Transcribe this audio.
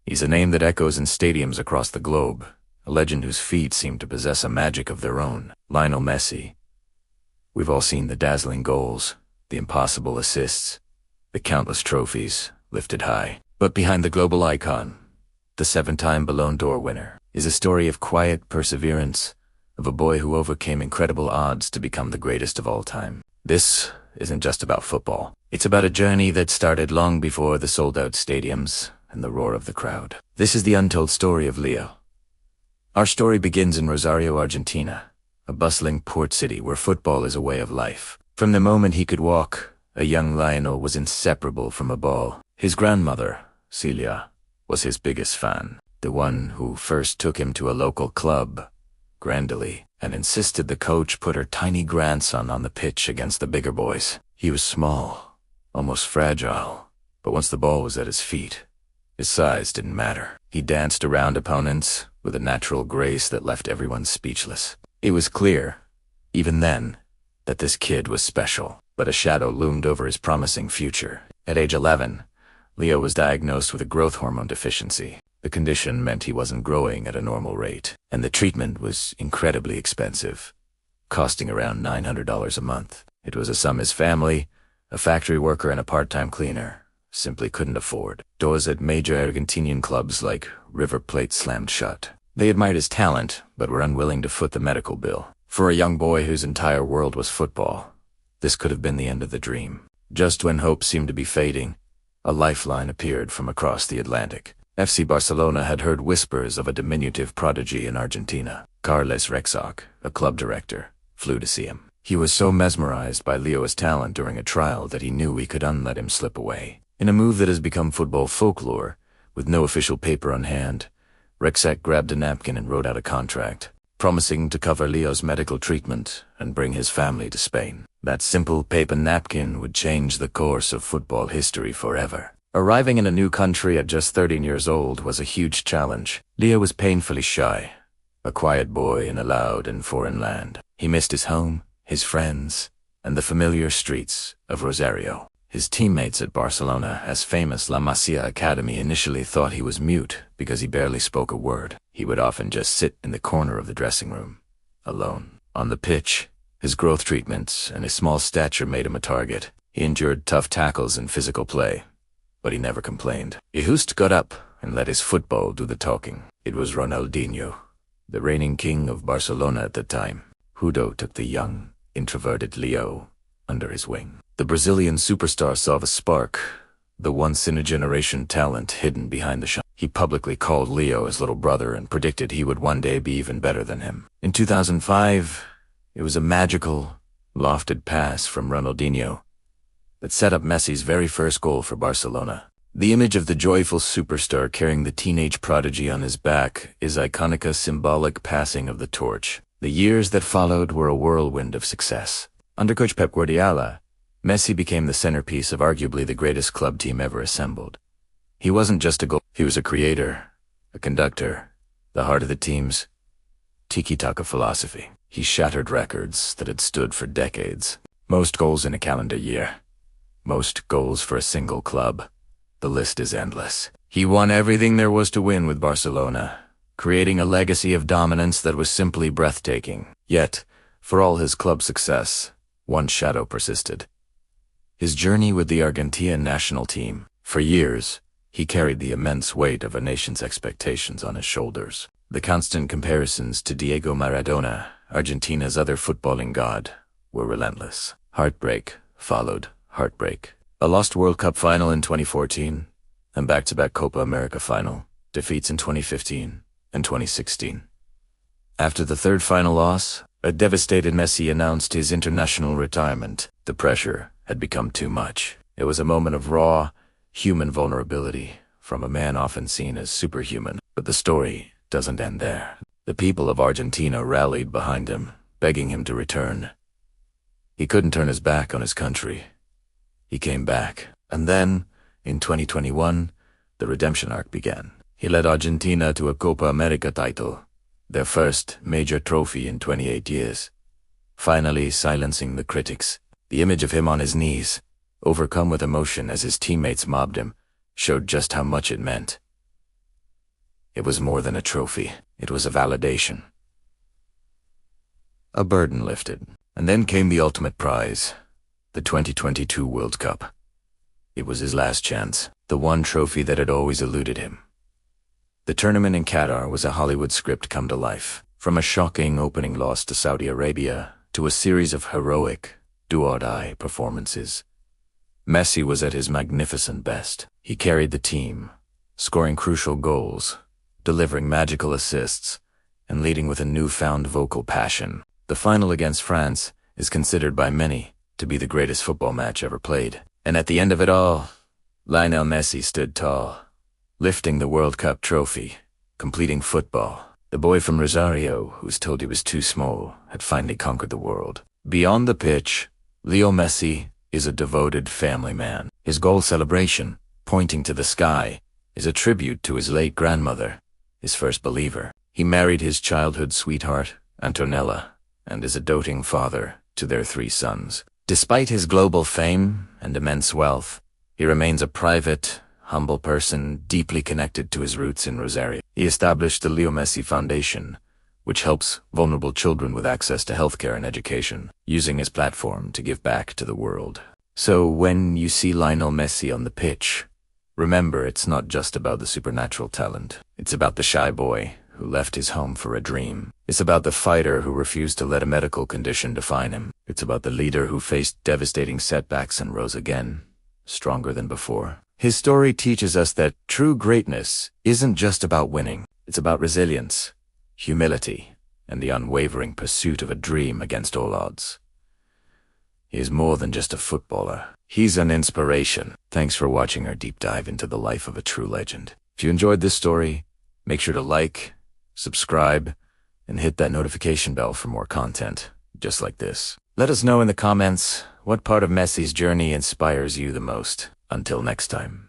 He's a name that echoes in stadiums across the globe, a legend whose feet seem to possess a magic of their own. Lionel Messi. We've all seen the dazzling goals, the impossible assists, the countless trophies lifted high. But behind the global icon, the 7-time Ballon d'Or winner, is a story of quiet perseverance, of a boy who overcame incredible odds to become the greatest of all time. This isn't just about football. It's about a journey that started long before the sold-out stadiums and the roar of the crowd. This is the untold story of Leo. Our story begins in Rosario, Argentina, a bustling port city where football is a way of life. From the moment he could walk, a young Lionel was inseparable from a ball. His grandmother, Celia, was his biggest fan, the one who first took him to a local club, Grandly, and insisted the coach put her tiny grandson on the pitch against the bigger boys. He was small, almost fragile, but once the ball was at his feet, his size didn't matter. He danced around opponents with a natural grace that left everyone speechless. It was clear, even then, that this kid was special, but a shadow loomed over his promising future. At age 11, Leo was diagnosed with a growth hormone deficiency. The condition meant he wasn't growing at a normal rate, and the treatment was incredibly expensive, costing around $900 a month. It was a sum his family, a factory worker and a part-time cleaner, simply couldn't afford. Doors at major Argentinian clubs like River Plate slammed shut. They admired his talent, but were unwilling to foot the medical bill. For a young boy whose entire world was football, this could have been the end of the dream. Just when hope seemed to be fading, a lifeline appeared from across the Atlantic. FC Barcelona had heard whispers of a diminutive prodigy in Argentina. Carles Rexach, a club director, flew to see him. He was so mesmerized by Leo's talent during a trial that he knew he couldn't let him slip away. In a move that has become football folklore, with no official paper on hand, Rexach grabbed a napkin and wrote out a contract, promising to cover Leo's medical treatment and bring his family to Spain. That simple paper napkin would change the course of football history forever. Arriving in a new country at just 13 years old was a huge challenge. Leo was painfully shy, a quiet boy in a loud and foreign land. He missed his home, his friends, and the familiar streets of Rosario. His teammates at Barcelona's famous La Masia Academy initially thought he was mute because he barely spoke a word. He would often just sit in the corner of the dressing room, alone. On the pitch, his growth treatments and his small stature made him a target. He endured tough tackles and physical play, but he never complained. He just got up and let his football do the talking. It was Ronaldinho, the reigning king of Barcelona at the time, who took the young, introverted Leo under his wing. The Brazilian superstar saw the spark, the once-in-a-generation talent hidden behind the shot. He publicly called Leo his little brother and predicted he would one day be even better than him. In 2005, it was a magical, lofted pass from Ronaldinho that set up Messi's very first goal for Barcelona. The image of the joyful superstar carrying the teenage prodigy on his back is iconic, a symbolic passing of the torch. The years that followed were a whirlwind of success. Under coach Pep Guardiola, Messi became the centerpiece of arguably the greatest club team ever assembled. He wasn't just a goal, he was a creator, a conductor, the heart of the team's tiki-taka philosophy. He shattered records that had stood for decades. Most goals in a calendar year. Most goals for a single club. The list is endless. He won everything there was to win with Barcelona, creating a legacy of dominance that was simply breathtaking. Yet, for all his club success, one shadow persisted. His journey with the Argentina national team. For years, he carried the immense weight of a nation's expectations on his shoulders. The constant comparisons to Diego Maradona, Argentina's other footballing god, were relentless. Heartbreak followed heartbreak. A lost World Cup final in 2014, and back-to-back Copa America final, defeats in 2015 and 2016. After the third final loss, a devastated Messi announced his international retirement. The pressure had become too much. It was a moment of raw, human vulnerability from a man often seen as superhuman. But the story doesn't end there. The people of Argentina rallied behind him, begging him to return. He couldn't turn his back on his country. He came back, and then, in 2021, the redemption arc began. He led Argentina to a Copa America title, their first major trophy in 28 years, finally silencing the critics. The image of him on his knees, overcome with emotion as his teammates mobbed him, showed just how much it meant. It was more than a trophy. It was a validation. A burden lifted. And then came the ultimate prize, the 2022 World Cup. It was his last chance, the one trophy that had always eluded him. The tournament in Qatar was a Hollywood script come to life. From a shocking opening loss to Saudi Arabia to a series of heroic, do-or-die performances, Messi was at his magnificent best. He carried the team, scoring crucial goals, delivering magical assists, and leading with a newfound vocal passion. The final against France is considered by many to be the greatest football match ever played. And at the end of it all, Lionel Messi stood tall, lifting the World Cup trophy, completing football. The boy from Rosario, who was told he was too small, had finally conquered the world. Beyond the pitch, Leo Messi is a devoted family man. His goal celebration, pointing to the sky, is a tribute to his late grandmother, his first believer. He married his childhood sweetheart, Antonella, and is a doting father to their 3 sons. Despite his global fame and immense wealth, he remains a private, humble person deeply connected to his roots in Rosario. He established the Leo Messi Foundation, which helps vulnerable children with access to healthcare and education, using his platform to give back to the world. So when you see Lionel Messi on the pitch, remember it's not just about the supernatural talent. It's about the shy boy who left his home for a dream. It's about the fighter who refused to let a medical condition define him. It's about the leader who faced devastating setbacks and rose again, stronger than before. His story teaches us that true greatness isn't just about winning. It's about resilience, humility, and the unwavering pursuit of a dream against all odds. He is more than just a footballer. He's an inspiration. Thanks for watching our deep dive into the life of a true legend. If you enjoyed this story, make sure to like, subscribe, and hit that notification bell for more content just like this. Let us know in the comments what part of Messi's journey inspires you the most. Until next time.